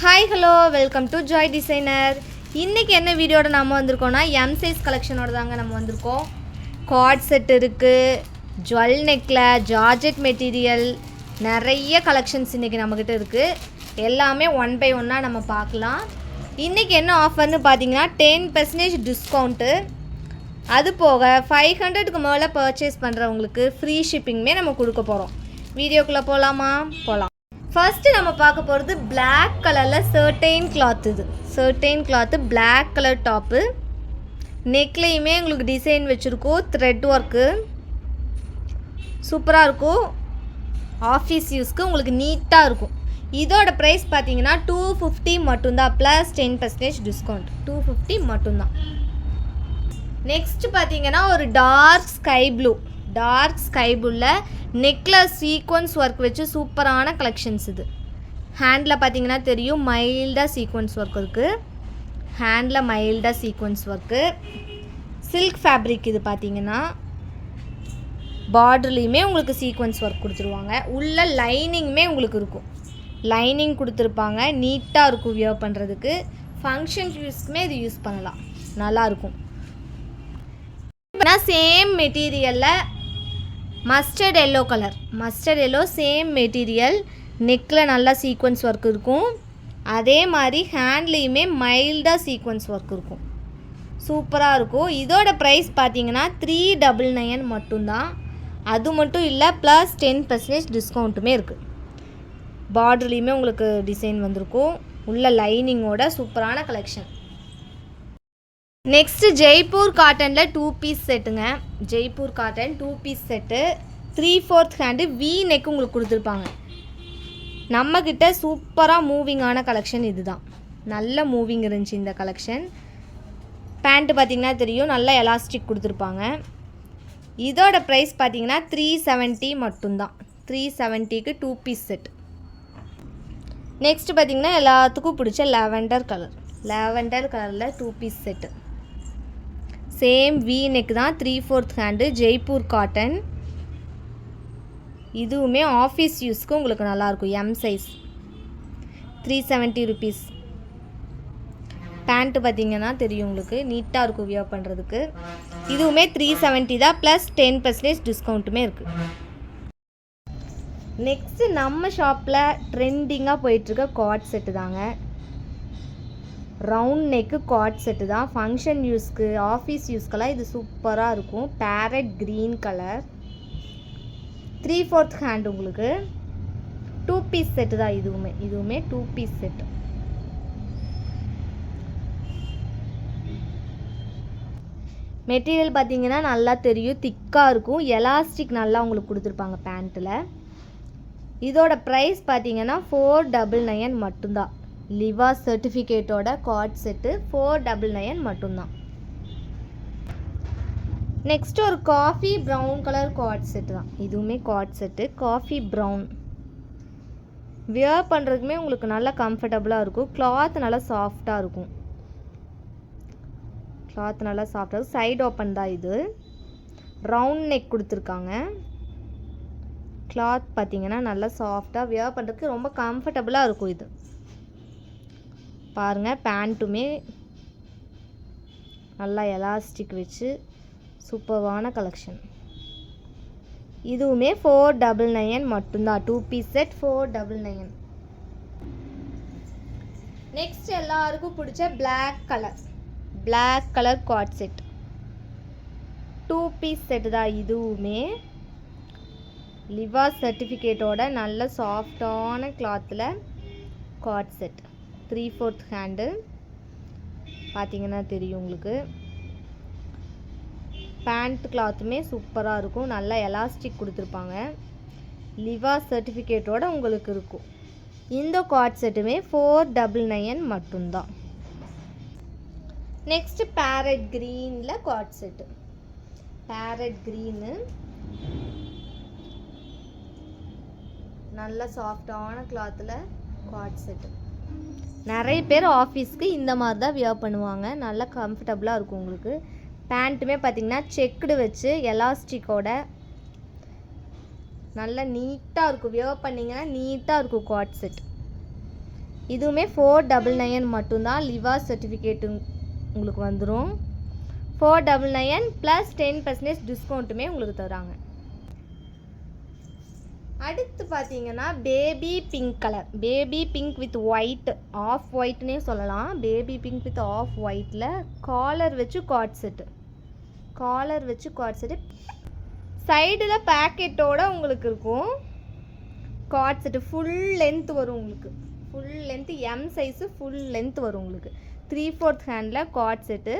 Hi hello welcome to Joy designer. இன்றைக்கி என்ன வீடியோட நம்ம வந்திருக்கோன்னா எம் சைஸ் கலெக்ஷனோட தாங்க நம்ம வந்திருக்கோம். கார்ட் செட் இருக்குது, ஜுவல் நெக்கில் ஜார்ஜெட் மெட்டீரியல், நிறைய கலெக்ஷன்ஸ் இன்றைக்கி நம்மக்கிட்ட இருக்குது. எல்லாமே ஒன் பை ஒன்னாக நம்ம பார்க்கலாம். இன்றைக்கி என்ன ஆஃபர்னு பார்த்தீங்கன்னா 10% டிஸ்கவுண்ட்டு. அது போக 500க்கு மேலே பர்ச்சேஸ் பண்ணுறவங்களுக்கு ஃப்ரீ ஷிப்பிங்குமே நம்ம கொடுக்க போகிறோம். வீடியோக்குள்ளே போகலாமா? போகலாம். ஃபர்ஸ்ட்டு நம்ம பார்க்க போகிறது பிளாக் கலரில் சர்டைன் கிளாத். இது satin cloth, black colour top. நெக்லேயுமே உங்களுக்கு டிசைன் வச்சுருக்கோம், த்ரெட் ஒர்க்கு சூப்பராக இருக்கும். ஆஃபீஸ் யூஸ்க்கு உங்களுக்கு நீட்டாக இருக்கும். இதோட ப்ரைஸ் பார்த்தீங்கன்னா 250 மட்டும்தான், ப்ளஸ் 10% டிஸ்கவுண்ட். 250 மட்டும்தான். நெக்ஸ்ட்டு பார்த்தீங்கன்னா ஒரு டார்க் ஸ்கை ப்ளூவில் நெக்கில் சீக்வன்ஸ் ஒர்க் வச்சு சூப்பரான கலெக்ஷன்ஸ். இது ஹேண்டில் பார்த்தீங்கன்னா தெரியும், மைல்டாக சீக்வன்ஸ் ஒர்க் இருக்குது. ஹேண்டில் மைல்டாக சீக்வன்ஸ் ஒர்க்கு, சில்க் ஃபேப்ரிக். இது பார்த்தீங்கன்னா பார்டர்லேயுமே உங்களுக்கு சீக்வன்ஸ் ஒர்க் கொடுத்துருவாங்க. உள்ள லைனிங்குமே உங்களுக்கு இருக்கும், லைனிங் கொடுத்துருப்பாங்க. நீட்டாக இருக்கும் வியர் பண்ணுறதுக்கு. ஃபங்க்ஷன் யூஸ்க்குமே இது யூஸ் பண்ணலாம், நல்லாயிருக்கும். சேம் மெட்டீரியலில் மஸ்டர்ட் எல்லோ சேம் மெட்டீரியல். நெக்கில் நல்லா சீக்வன்ஸ் ஒர்க் இருக்கும். அதே மாதிரி ஹேண்ட்லேயுமே மைல்டாக சீக்வன்ஸ் ஒர்க் இருக்கும், சூப்பராக இருக்கும். இதோட ப்ரைஸ் பார்த்தீங்கன்னா 399 மட்டும்தான். அது மட்டும் இல்லை, ப்ளஸ் 10% டிஸ்கவுண்ட்டுமே இருக்குது. பார்டர்லேயுமே உங்களுக்கு டிசைன் வந்திருக்கும், உள்ள லைனிங்கோட சூப்பரான கலெக்ஷன். நெக்ஸ்ட்டு ஜெய்ப்பூர் காட்டனில் 2 பீஸ் செட்டுங்க. Jaipur cotton 2 piece set, 3/4 hand, V neck உங்களுக்கு கொடுத்துருப்பாங்க. நம்மக்கிட்ட சூப்பராக மூவிங்கான கலெக்ஷன் இதுதான். நல்ல மூவிங் இருந்துச்சு இந்த கலெக்ஷன். பேண்ட்டு பார்த்திங்கன்னா தெரியும், நல்லா எலாஸ்டிக் கொடுத்துருப்பாங்க. இதோட ப்ரைஸ் பார்த்திங்கன்னா 370 மட்டும்தான். 370க்கு 2 பீஸ் செட். நெக்ஸ்ட்டு பார்த்திங்கன்னா எல்லாத்துக்கும் பிடிச்ச லாவெண்டர் கலரில் 2 piece set. Same V neck தான், 3/4 ஹேண்டு, ஜெய்ப்பூர் காட்டன். இதுவுமே ஆஃபீஸ் யூஸ்க்கு உங்களுக்கு நல்லாயிருக்கும். M size, 370 rupees. பேண்ட்டு பார்த்திங்கன்னா தெரியும் உங்களுக்கு, நீட்டாக இருக்கும் வியர் பண்ணுறதுக்கு. இதுவுமே 370 தான், ப்ளஸ் 10% டிஸ்கவுண்ட்டுமே இருக்குது. நெக்ஸ்ட்டு நம்ம ஷாப்பில் ட்ரெண்டிங்காக போயிட்டுருக்க கார்ட் செட்டு தாங்க. ரவுண்ட் நெக்கு கார்ட் செட்டு தான். ஃபங்க்ஷன் யூஸ்க்கு, ஆஃபீஸ் யூஸ்க்கெல்லாம் இது சூப்பராக இருக்கும். Farad green colour, 3/4 hand. உங்களுக்கு 2 பீஸ் செட்டு தான். இதுவுமே 2 பீஸ் செட்டு. மெட்டீரியல் பார்த்தீங்கன்னா நல்லா தெரியும், திக்காக இருக்கும். எலாஸ்டிக் நல்லா உங்களுக்கு கொடுத்துருப்பாங்க பேண்ட்டில். இதோட ப்ரைஸ் பார்த்தீங்கன்னா 499 மட்டும்தான். லிவா சர்டிஃபிகேட்டோட கார்ட் செட்டு 499 மட்டும்தான். நெக்ஸ்ட் ஒரு coffee brown colour cord set தான். இதுவுமே cord set, coffee brown. Wear பண்ணுறதுக்குமே உங்களுக்கு நல்லா கம்ஃபர்டபுளாக இருக்கும். கிளாத் நல்லா சாஃப்டாக இருக்கும். சைடு ஓப்பன் தான். இது ரவுண்ட் நெக் கொடுத்துருக்காங்க. கிளாத் பார்த்தீங்கன்னா நல்லா சாஃப்டாக, வியர் பண்ணுறதுக்கு ரொம்ப கம்ஃபர்டபுளாக இருக்கும். இது பாருங்கள், பேண்ட்டுமே நல்லா எலாஸ்டிக் வச்சு சூப்பர்வான கலெக்ஷன். இதுவுமே 499 மட்டும்தான். 2 பீஸ் செட் 499. நெக்ஸ்ட் எல்லாருக்கும் பிடிச்ச black colour card set 2 piece set தான். இதுவுமே லிவா சர்டிஃபிகேட்டோட நல்ல சாஃப்டான கிளாத்தில் கார்ட் செட், 3/4 ஹேண்டு. பார்த்தீங்கன்னா தெரியும் உங்களுக்கு. பேண்ட் கிளாத்துமே சூப்பராக இருக்கும், நல்லா எலாஸ்டிக் கொடுத்துருப்பாங்க. லிவா சர்டிஃபிகேட்டோட உங்களுக்கு இருக்கும். இந்த கார்ட் செட்டுமே 499 மட்டும்தான். நெக்ஸ்ட் பேரட் க்ரீனில் கார்ட் செட்டு. பேரட் க்ரீனு நல்ல சாஃப்டான கிளாத்தில் கார்ட் செட்டு. நிறைய பேர் ஆஃபீஸ்க்கு இந்த மாதிரி தான் வியர் பண்ணுவாங்க, நல்லா கம்ஃபர்டபுளாக இருக்கும் உங்களுக்கு. பேண்ட்டுமே பார்த்திங்கன்னா செக்குடு வச்சு எலாஸ்டிக்கோட நல்லா நீட்டாக இருக்கும். வியர் பண்ணிங்கன்னா நீட்டாக இருக்கும் கார்ட் செட். இதுவுமே 499 மட்டும்தான். லிவா சர்டிஃபிகேட்டு உங்களுக்கு வந்துடும். 499 ப்ளஸ் 10% டிஸ்கவுண்ட்டுமே உங்களுக்கு தராங்க. அடுத்து பார்த்தீங்கன்னா baby pink colour. Baby pink with white, off ஒயிட்னே சொல்லலாம். பேபி பிங்க் வித் ஆஃப் ஒயிட்டில் காலர் வச்சு கார்ட் செட்டு. காலர் வச்சு கார்ட் செட்டு சைடில் பேக்கெட்டோடு உங்களுக்கு இருக்கும். கார்ட் செட்டு ஃபுல் லென்த் வரும் உங்களுக்கு. Full length M size full length வரும் உங்களுக்கு. 3/4 ஹேண்டில் கார்ட் செட்டு.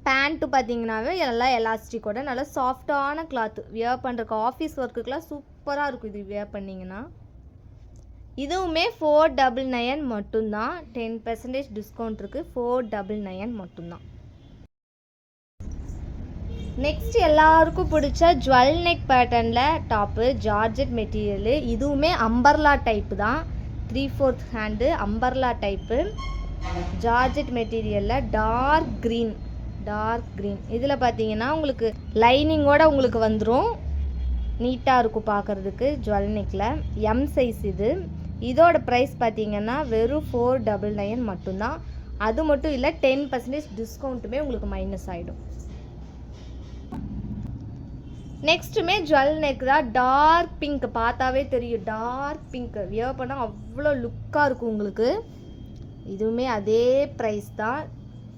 பேண்ட்டு பார்த்தீங்கன்னாவே எல்லாம் எலாஸ்டிக்கோட நல்லா சாஃப்டான கிளாத்து. வியர் பண்ணுறக்கு ஆஃபீஸ் ஒர்க்குக்கெலாம் சூப்பராக இருக்கும் இது வியர் பண்ணிங்கன்னா. இதுவுமே 499 மட்டும்தான். 10% டிஸ்கவுண்ட் இருக்குது. 499 மட்டும்தான். நெக்ஸ்ட் எல்லாருக்கும் பிடிச்ச ஜுவல் நெக் பேட்டர்னில் டாப்பு, ஜார்ஜெட் மெட்டீரியலு. இதுவுமே அம்பர்லா டைப்பு தான். 3/4 ஹேண்டு அம்பர்லா டைப்பு, ஜார்ஜெட் மெட்டீரியலில் டார்க் க்ரீன். இதில் பார்த்தீங்கன்னா உங்களுக்கு லைனிங்கோடு உங்களுக்கு வந்துடும். நீட்டாக இருக்கும் பார்க்குறதுக்கு. ஜுவல் நெக்கில் எம் சைஸ் இது. இதோட ப்ரைஸ் பார்த்தீங்கன்னா வெறும் 499 மட்டும்தான். அது மட்டும் இல்லை, 10% டிஸ்கவுண்ட்டுமே உங்களுக்கு மைனஸ் ஆகிடும். நெக்ஸ்ட்டுமே ஜுவல் நெக் தான். டார்க் பிங்க் பார்த்தாவே தெரியும். டார்க் பிங்க் வியர் பண்ணால் அவ்வளோ லுக்காக இருக்கும் உங்களுக்கு. இதுவுமே அதே ப்ரைஸ் தான்.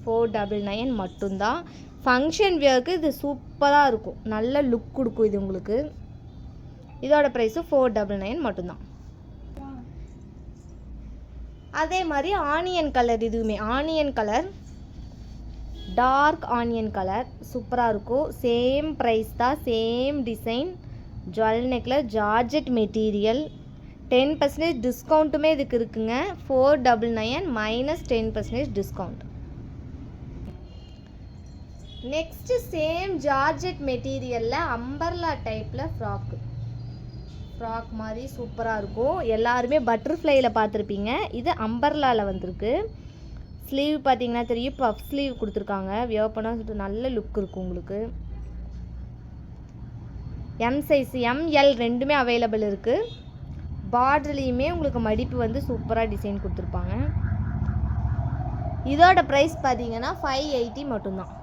499 மட்டும்தான். ஃபங்க்ஷன் வியருக்கு இது சூப்பராக இருக்கும். நல்ல லுக் கொடுக்கும் இது உங்களுக்கு. இதோட ப்ரைஸு 499 மட்டும்தான். அதே மாதிரி ஆனியன் கலர். இதுவுமே onion colour, dark onion colour சூப்பராக இருக்கும். சேம் ப்ரைஸ் தான், சேம் டிசைன். ஜுவல் நெக்கில் ஜார்ஜெட் மெட்டீரியல். 10% டிஸ்கவுண்ட்டுமே இதுக்கு இருக்குங்க. 499 minus 10% discount. Next same georgette மெட்டீரியலில் அம்பர்லா டைப்பில் ஃப்ராக் மாதிரி சூப்பராக இருக்கும். எல்லாருமே பட்டர்ஃப்ளையில் பார்த்துருப்பீங்க. இது அம்பர்லாவில் வந்திருக்கு. ஸ்லீவ் பார்த்தீங்கன்னா தெரியும், பஃப் ஸ்லீவ் கொடுத்துருக்காங்க. வியர் பண்ணால் சொல்லிட்டு நல்ல லுக் இருக்கும் உங்களுக்கு. எம் சைஸ், எம்எல் ரெண்டுமே அவைலபிள் இருக்குது. பார்டர்லேயுமே உங்களுக்கு மடிப்பு வந்து சூப்பராக டிசைன் கொடுத்துருப்பாங்க. இதோட ப்ரைஸ் பார்த்தீங்கன்னா 580 மட்டும்தான்.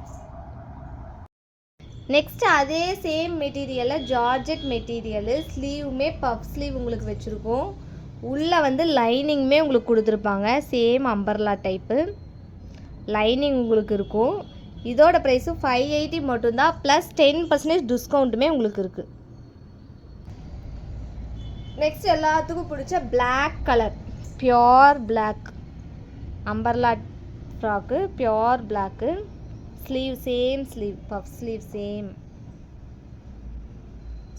நெக்ஸ்ட்டு அதே சேம் மெட்டீரியலில் ஜார்ஜெட் மெட்டீரியலு. ஸ்லீவுமே பஃப் ஸ்லீவ் உங்களுக்கு வச்சுருக்கோம். உள்ளே வந்து லைனிங்குமே உங்களுக்கு கொடுத்துருப்பாங்க. சேம் அம்பர்லா டைப்பு லைனிங் உங்களுக்கு இருக்கும். இதோட ப்ரைஸும் 580 மட்டும்தான். ப்ளஸ் 10% டிஸ்கவுண்ட்டுமே உங்களுக்கு இருக்குது. நெக்ஸ்ட் எல்லாத்துக்கும் பிடிச்ச black colour, pure black umbrella frock, pure black. Sleeve same sleeve, puff sleeve same.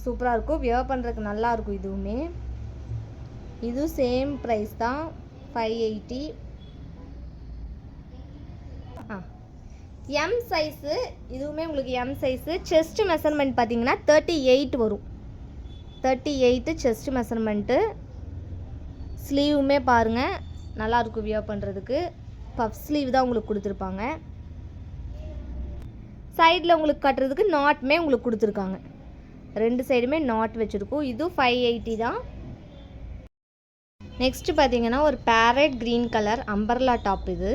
சூப்பராக இருக்கும். வியர் பண்ணுறதுக்கு நல்லாயிருக்கும். இதுவுமே இதுவும் சேம் ப்ரைஸ் தான், 580. M size. இதுவுமே உங்களுக்கு எம் சைஸு. செஸ்ட் மெஷர்மெண்ட் பார்த்தீங்கன்னா 38 வரும். 38 செஸ்ட் மெஷர்மெண்ட்டு. ஸ்லீவுமே பாருங்கள் நல்லாயிருக்கும் வியர் பண்ணுறதுக்கு. பஃப் ஸ்லீவ் தான் உங்களுக்கு கொடுத்துருப்பாங்க. சைடில் உங்களுக்கு கட்டுறதுக்கு நாட்டுமே உங்களுக்கு கொடுத்துருக்காங்க. 2 சைடுமே நாட் வச்சுருக்கோம். இதுவும் 580 தான். நெக்ஸ்ட்டு பார்த்தீங்கன்னா ஒரு farad green colour umbrella top. இது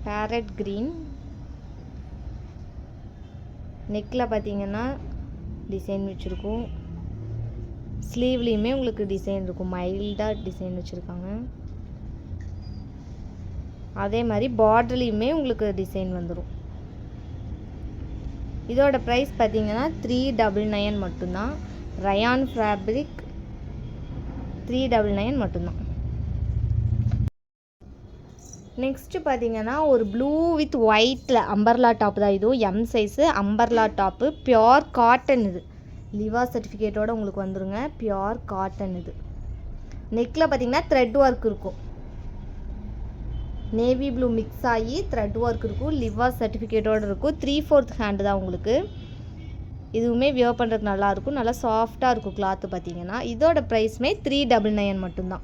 பேரட் க்ரீன். நெக்கில் பார்த்தீங்கன்னா டிசைன் வச்சுருக்கோம். ஸ்லீவ்லேயுமே உங்களுக்கு டிசைன் இருக்கும். மைல்டாக டிசைன் வச்சுருக்காங்க. அதே மாதிரி பார்டர்லேயுமே உங்களுக்கு டிசைன் வந்துடும். இதோட ப்ரைஸ் பார்த்தீங்கன்னா 399 மட்டும்தான். ரயான் ஃபேப்ரிக் 399 மட்டும்தான். நெக்ஸ்ட்டு பார்த்தீங்கன்னா ஒரு ப்ளூ வித் ஒயிட்டில் அம்பர்லா டாப் தான். இதுவும் M size umbrella top. Pure cotton. இது லிவா சர்டிஃபிகேட்டோடு உங்களுக்கு வந்துடுங்க. Pure cotton. இது நெக்கில் பார்த்தீங்கன்னா த்ரெட் ஒர்க் இருக்கும். நேவி ப்ளூ மிக்ஸ் ஆகி த்ரெட் ஒர்க் இருக்கும். லிவா சர்டிஃபிகேட்டோடு இருக்கும். 3/4 ஹேண்டு தான் உங்களுக்கு. இதுவுமே வியர் பண்ணுறதுக்கு நல்லாயிருக்கும். நல்லா சாஃப்டாக இருக்கும் கிளாத்து பார்த்தீங்கன்னா. இதோட ப்ரைஸுமே 399 மட்டும்தான்.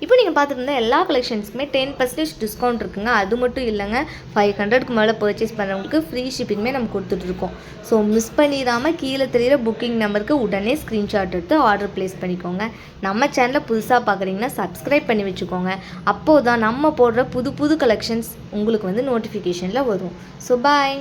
இப்போ நீங்கள் பார்த்துட்டு இருந்தால் எல்லா கலெக்ஷன்ஸுக்குமே 10% டிஸ்கவுண்ட் இருக்குங்க. அது மட்டும் இல்லைங்க, 500க்கு மேலே பர்ச்சேஸ் பண்ணுறவங்களுக்கு ஃப்ரீ ஷிப்பிங்குமே நம்ம கொடுத்துட்ருக்கோம். ஸோ மிஸ் பண்ணிடாமல் கீழே தெரியிற புக்கிங் நம்பருக்கு உடனே ஸ்க்ரீன்ஷாட் எடுத்து ஆர்டர் ப்ளேஸ் பண்ணிக்கோங்க. நம்ம சேனலை புதுசாக பார்க்குறீங்கன்னா சப்ஸ்கிரைப் பண்ணி வச்சுக்கோங்க. அப்போது தான் நம்ம போடுற புது புது கலெக்ஷன்ஸ் உங்களுக்கு வந்து நோட்டிஃபிகேஷனில் வரும். So bye.